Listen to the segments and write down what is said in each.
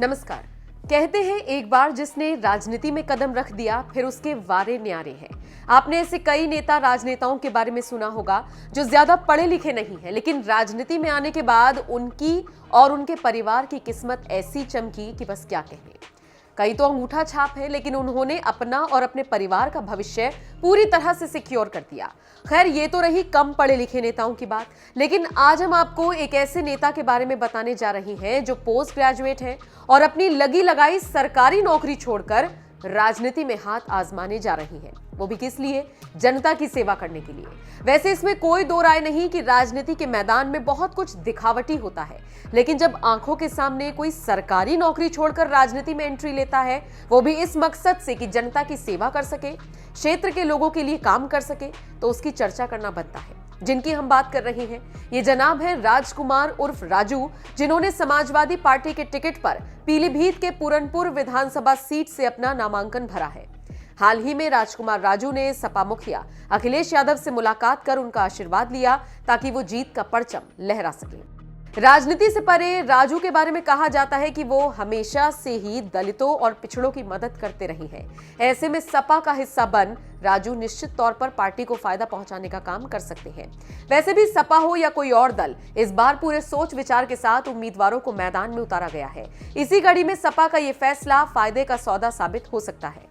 नमस्कार। कहते हैं एक बार जिसने राजनीति में कदम रख दिया फिर उसके वारे न्यारे हैं। आपने ऐसे कई नेता राजनेताओं के बारे में सुना होगा जो ज्यादा पढ़े लिखे नहीं है, लेकिन राजनीति में आने के बाद उनकी और उनके परिवार की किस्मत ऐसी चमकी कि बस क्या कहें। कई तो अंगूठा छाप है, लेकिन उन्होंने अपना और अपने परिवार का भविष्य पूरी तरह से सिक्योर कर दिया। खैर, ये तो रही कम पढ़े लिखे नेताओं की बात, लेकिन आज हम आपको एक ऐसे नेता के बारे में बताने जा रहे हैं जो पोस्ट ग्रेजुएट हैं और अपनी लगी लगाई सरकारी नौकरी छोड़कर राजनीति में हाथ आजमाने जा रही हैं। वो भी किस लिए? जनता की सेवा करने के लिए। वैसे इसमें कोई दो राय नहीं कि राजनीति के मैदान में बहुत कुछ दिखावटी होता है, लेकिन जब आंखों के सामने कोई सरकारी नौकरी छोड़कर राजनीति में एंट्री लेता है, वो भी इस मकसद से कि जनता की सेवा कर सके, क्षेत्र के लोगों के लिए काम कर सके, तो उसकी चर्चा करना बनता है। जिनकी हम बात कर रहे हैं, ये जनाब है राजकुमार उर्फ राजू, जिन्होंने समाजवादी पार्टी के टिकट पर पीलीभीत के पूरनपुर विधानसभा सीट से अपना नामांकन भरा है। हाल ही में राजकुमार राजू ने सपा मुखिया अखिलेश यादव से मुलाकात कर उनका आशीर्वाद लिया ताकि वो जीत का परचम लहरा सके। राजनीति से परे राजू के बारे में कहा जाता है कि वो हमेशा से ही दलितों और पिछड़ों की मदद करते रहे हैं। ऐसे में सपा का हिस्सा बन राजू निश्चित तौर पर पार्टी को फायदा पहुंचाने का काम कर सकते हैं। वैसे भी सपा हो या कोई और दल, इस बार पूरे सोच विचार के साथ उम्मीदवारों को मैदान में उतारा गया है। इसी कड़ी में सपा का ये फैसला फायदे का सौदा साबित हो सकता है।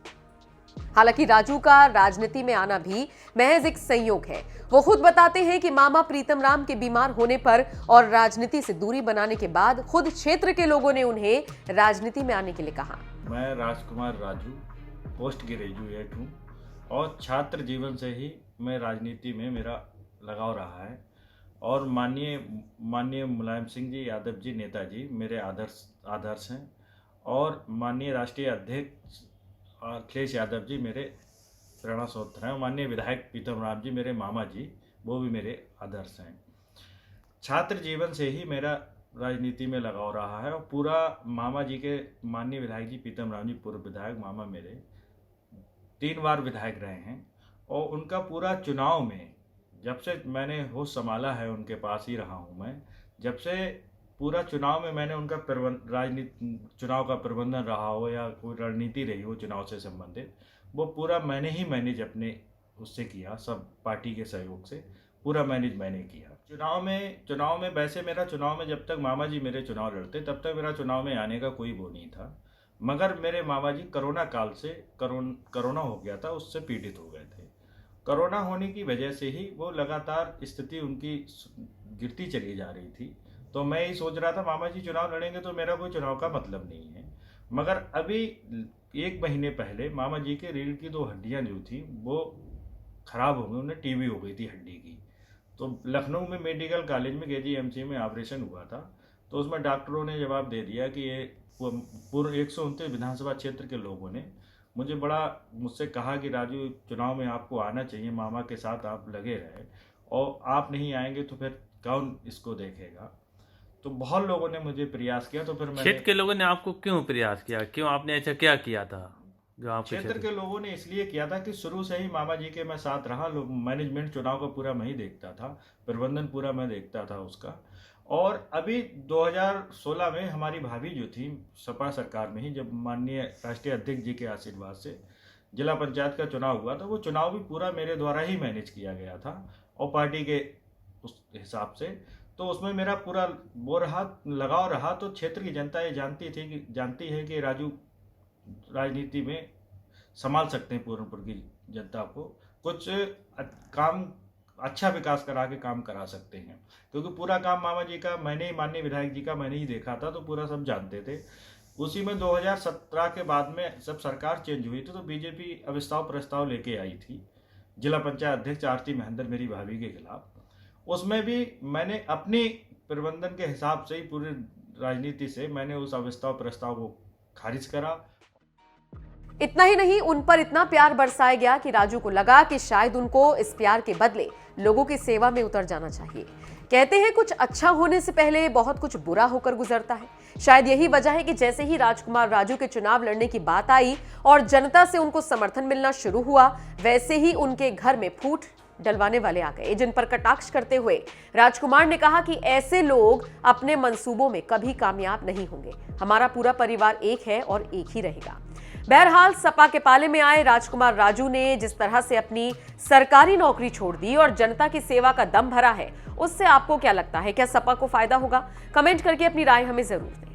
हालांकि राजू का राजनीति में आना भी महज एक संयोग है। वो खुद बताते हैं कि मामा प्रीतम राम के बीमार होने पर और राजनीति से दूरी बनाने के बाद खुद क्षेत्र के लोगों ने उन्हें राजनीति में आने के लिए कहा। मैं राजकुमार राजू पोस्ट ग्रेजुएट हूँ और छात्र जीवन से ही मैं राजनीति में मेरा लगाव रहा है और माननीय मुलायम सिंह जी यादव जी नेताजी मेरे आदर्श हैं और माननीय राष्ट्रीय अध्यक्ष अखिलेश यादव जी मेरे प्रेरणा स्रोत हैं। माननीय विधायक प्रीतम राम जी मेरे मामा जी, वो भी मेरे आदर्श हैं। छात्र जीवन से ही मेरा राजनीति में लगाव रहा है और पूरा मामा जी के माननीय विधायक जी प्रीतम राम जी पूर्व विधायक मामा मेरे 3 बार विधायक रहे हैं और उनका पूरा चुनाव में जब से मैंने होश संभाला है उनके पास ही रहा हूँ मैं। जब से पूरा चुनाव में मैंने उनका चुनाव का प्रबंधन रहा हो या कोई रणनीति रही हो चुनाव से संबंधित, वो पूरा मैंने ही अपने उससे किया, सब पार्टी के सहयोग से पूरा मैंने किया। चुनाव में वैसे मेरा चुनाव में जब तक मामा जी मेरे चुनाव लड़ते तब तक मेरा चुनाव में आने का कोई वो नहीं था, मगर मेरे मामा जी कोरोना काल से कोरोना हो गया था, उससे पीड़ित हो गए थे। कोरोना होने की वजह से ही वो लगातार स्थिति उनकी गिरती चली जा रही थी। तो मैं ही सोच रहा था मामा जी चुनाव लड़ेंगे तो मेरा कोई चुनाव का मतलब नहीं है, मगर अभी 1 महीने पहले मामा जी के रीढ़ की 2 हड्डियां जो थी वो खराब हो गई, उन्हें टीबी हो गई थी हड्डी की। तो लखनऊ में मेडिकल कॉलेज में KGMC में ऑपरेशन हुआ था, तो उसमें डॉक्टरों ने जवाब दे दिया कि ये पूर्व 129 विधानसभा क्षेत्र के लोगों ने मुझसे कहा कि राजू चुनाव में आपको आना चाहिए, मामा के साथ आप लगे रहे और आप नहीं आएंगे तो फिर कौन इसको देखेगा। तो बहुत लोगों ने मुझे प्रयास किया, तो फिर क्षेत्र के लोगों ने आपको क्यों प्रयास किया, क्यों आपने ऐसा क्या किया था जो आपके क्षेत्र के लोगों ने इसलिए किया था कि शुरू से ही मामा जी के मैं साथ रहा। मैनेजमेंट चुनाव का पूरा मैं ही देखता था, प्रबंधन पूरा मैं देखता था उसका। और अभी 2016 में हमारी भाभी जो थी सपा सरकार में ही, जब माननीय राष्ट्रीय अध्यक्ष जी के आशीर्वाद से जिला पंचायत का चुनाव हुआ था, वो चुनाव भी पूरा मेरे द्वारा ही मैनेज किया गया था और पार्टी के उस हिसाब से। तो उसमें मेरा पूरा वो लगाव रहा। तो क्षेत्र की जनता ये जानती है कि राजू राजनीति में संभाल सकते हैं पूरनपुर की जनता को, कुछ काम अच्छा विकास करा के काम करा सकते हैं, क्योंकि पूरा काम मामा जी का मैंने ही, माननीय विधायक जी का मैंने ही देखा था, तो पूरा सब जानते थे। उसी में 2017 के बाद में जब सरकार चेंज हुई थी तो बीजेपी अविश्वास प्रस्ताव लेके आई थी जिला पंचायत अध्यक्ष आरती महेंद्र मेरी भाभी के खिलाफ। उसमें भी मैंने अपनी प्रबंधन के हिसाब से ही पूरी राजनीति से मैंने उस अविश्वास प्रस्ताव को खारिज करा। इतना ही नहीं, उन पर इतना प्यार बरसाया गया कि राजू को लगा कि शायद उनको इस प्यार के बदले लोगों की सेवा में उतर जाना चाहिए। कहते हैं कुछ अच्छा होने से पहले बहुत कुछ बुरा होकर गुजरता है। शायद यही वजह है कि जैसे ही राजकुमार राजू के चुनाव लड़ने की बात आई और जनता से उनको समर्थन मिलना शुरू हुआ, वैसे ही उनके घर में फूट डलवाने वाले आ गए, जिन पर कटाक्ष करते हुए राजकुमार ने कहा कि ऐसे लोग अपने मंसूबों में कभी कामयाब नहीं होंगे। हमारा पूरा परिवार एक है और एक ही रहेगा। बहरहाल सपा के पाले में आए राजकुमार राजू ने जिस तरह से अपनी सरकारी नौकरी छोड़ दी और जनता की सेवा का दम भरा है, उससे आपको क्या लगता है? क्या सपा को फायदा होगा? कमेंट करके अपनी राय हमें जरूर दें।